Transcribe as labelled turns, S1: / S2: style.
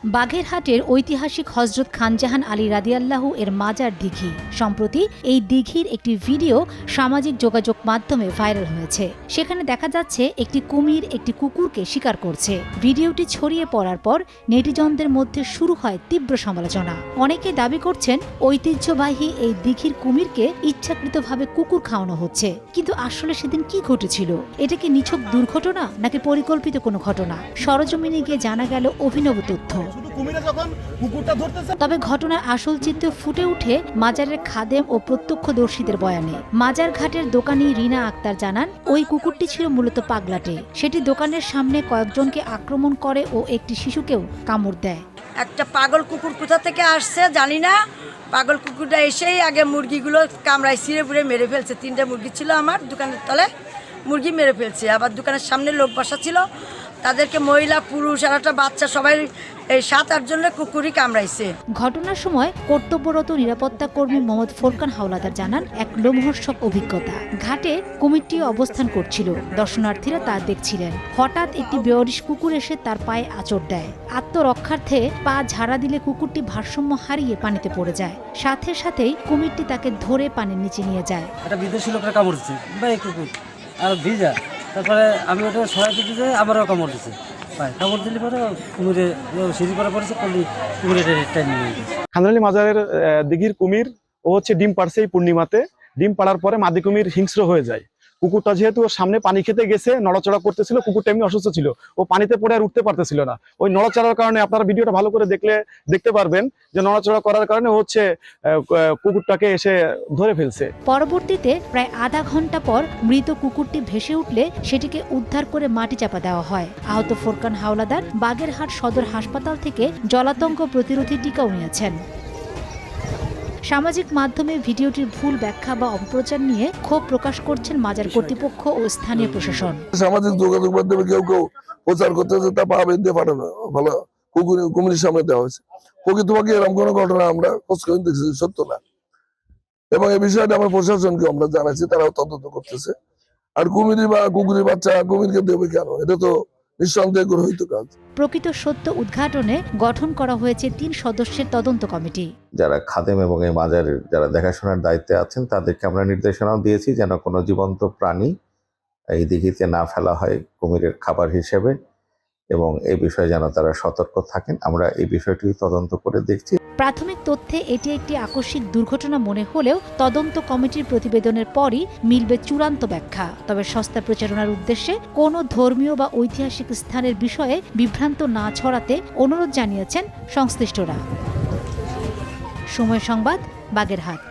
S1: বাগেরহাটের ঐতিহাসিক হযরত খানজাহান আলী রাদিয়াল্লাহু এর মাজার দিঘি। সম্প্রতি এই দিঘির একটি ভিডিও সামাজিক যোগাযোগ মাধ্যমে ভাইরাল হয়েছে। সেখানে দেখা যাচ্ছে একটি কুমির একটি কুকুরকে শিকার করছে। ভিডিওটি ছড়িয়ে পড়ার পর নেটিজনদের মধ্যে শুরু হয় তীব্র সমালোচনা। অনেকে দাবি করছেন ঐতিহ্যবাহী এই দিঘির কুমিরকে ইচ্ছাকৃতভাবে কুকুর খাওয়ানো হচ্ছে। কিন্তু আসলে সেদিন কি ঘটেছিল? এটা কি নিছক দুর্ঘটনা নাকি পরিকল্পিত কোনো ঘটনা? সরজমিনে গিয়ে জানা গেল অভিনব তথ্য। তবে ঘটনার আসল চিত্র ফুটে উঠে মাজারের খাদেম ও প্রত্যক্ষদর্শীদের বয়ানে। মাজার ঘাটের দোকানি রিনা আক্তার জানান, ওই কুকুরটি ছিল মূলত পাগলাটে। সেটি দোকানের সামনে কয়েকজনকে আক্রমণ করে ও একটি শিশুকেও কামড় দেয়।
S2: একটা পাগল কুকুর কোথা থেকে আসছে জানি না। পাগল কুকুরটা এসেই আগে মুরগিগুলো কামড়ায় ছিঁড়ে পুড়ে মেরে ফেলছে। 3টা মুরগি ছিল আমার দোকানের তলে, মুরগি মেরে ফেলছে। আবার দোকানের সামনে লোক বসা ছিল, তাদেরকে মহিলা পুরুষ আর একটা বাচ্চা সবাই এই 7-8 জনের কুকুরই কামড়াইছে।
S1: ঘটনার সময় কর্তব্যরত নিরাপত্তা কর্মী মোহাম্মদ ফোরকান হাওলাদার জানান, এক লোমহর্ষক অভিজ্ঞতা। ঘাটে কুমিরটি অবস্থান করছিল, দর্শনার্থীরা তা দেখছিলেন। হঠাৎ একটি বেয়ারিশ কুকুর এসে তার পায়ে আঁচড় দেয়। আত্মরক্ষার্থে পা ঝাড়া দিলে কুকুরটি ভারসাম্য হারিয়ে পানিতে পড়ে যায়। সাথে সাথেই কুমিরটি তাকে ধরে পানির নিচে নিয়ে যায়।
S3: একটা বিদেশি লোকরা কামড় দিচ্ছে ভাই কুকুর আর ভিজা। তারপরে আমি ওটা সহায়তা দিতে আমারও কামড় দিচ্ছে। কামড় দিলে পরে কুমিরে সিঁড়ি করা পড়েছে, কুমিরে টেনে নিয়ে গেছে।
S4: খানজাহান আলী মাজারের দিঘির কুমির ও হচ্ছে ডিম পাড়ছে এই পূর্ণিমাতে। ডিম পাড়ার পরে মাদি কুমির হিংস্র হয়ে যায়। কুকুরটা যেহেতু ওর সামনে পানি খেতে গেছে, নড়াচড়া করতেছিল, কুকুরটা এমনি অসুস্থ ছিল, ও পানিতে পড়ে আর উঠতে পারতেছিল না। ওই নড়াচড়ার কারণে আপনারা ভিডিওটা ভালো করে দেখতে পারবেন যে নড়াচড়া করার কারণে হচ্ছে কুকুরটাকে এসে ধরে ফেলছে।
S1: পরবর্তীতে প্রায় আধা ঘন্টা পর মৃত কুকুরটি ভেসে উঠলে সেটিকে উদ্ধার করে মাটি চাপা দেওয়া হয়। আহত ফোরকান হাওলাদার বাগেরহাট সদর হাসপাতাল থেকে জলাতঙ্ক প্রতিরোধী টিকাও নিয়েছেন। সামাজিক মাধ্যমে ভিডিওটির ভুল ব্যাখ্যা বা অপপ্রচার নিয়ে ক্ষোভ প্রকাশ করছেন মাজার কর্তৃপক্ষ ও স্থানীয় প্রশাসন।
S5: সামাজিক যোগাযোগ মাধ্যমে কেউ প্রচার করতেছে, তা পাবে দিয়ে পাঠানো ভালো কুমিরের সামনে দেওয়া হয়েছে। প্রকৃতপক্ষে এরকম কোনো ঘটনা আমরা খোঁজ করে দেখছি সত্য না, এবং এই বিষয়টা আমরা প্রশাসনকে আমরা জানাচ্ছি, তারাও তদন্ত করতেছে। আর কুমিরি বা কুকুরের বাচ্চা কুমিরকে দেবে কেন? এটা তো নিঃসন্দেহ গৃহীত কাজ।
S1: প্রকৃত সত্য উদ্ঘাটনে গঠন করা হয়েছে 3 সদস্যের তদন্ত কমিটি।
S6: যারা খাদেম এবং এই মাজারের যারা দেখাশোনার দায়িত্বে আছেন তাদেরকে আমরা নির্দেশনাও দিয়েছি যেন কোনো জীবন্ত প্রাণী এই দিঘিতে না ফেলা হয় কুমিরের খাবার হিসেবে, এবং এই বিষয়ে যেন তারা সতর্ক থাকেন। আমরা এই বিষয়টি তদন্ত করে দেখছি।
S1: প্রাথমিক তথ্যে এটি একটি আকস্মিক দুর্ঘটনা মনে হলেও তদন্ত কমিটির প্রতিবেদনের পরই মিলবে চূড়ান্ত ব্যাখ্যা। তবে সস্তা প্রচারণার উদ্দেশ্যে কোনো ধর্মীয় বা ঐতিহাসিক স্থানের বিষয়ে বিভ্রান্ত না ছড়াতে অনুরোধ জানিয়েছেন সংশ্লিষ্টরা। সময় সংবাদ, বাগেরহাট।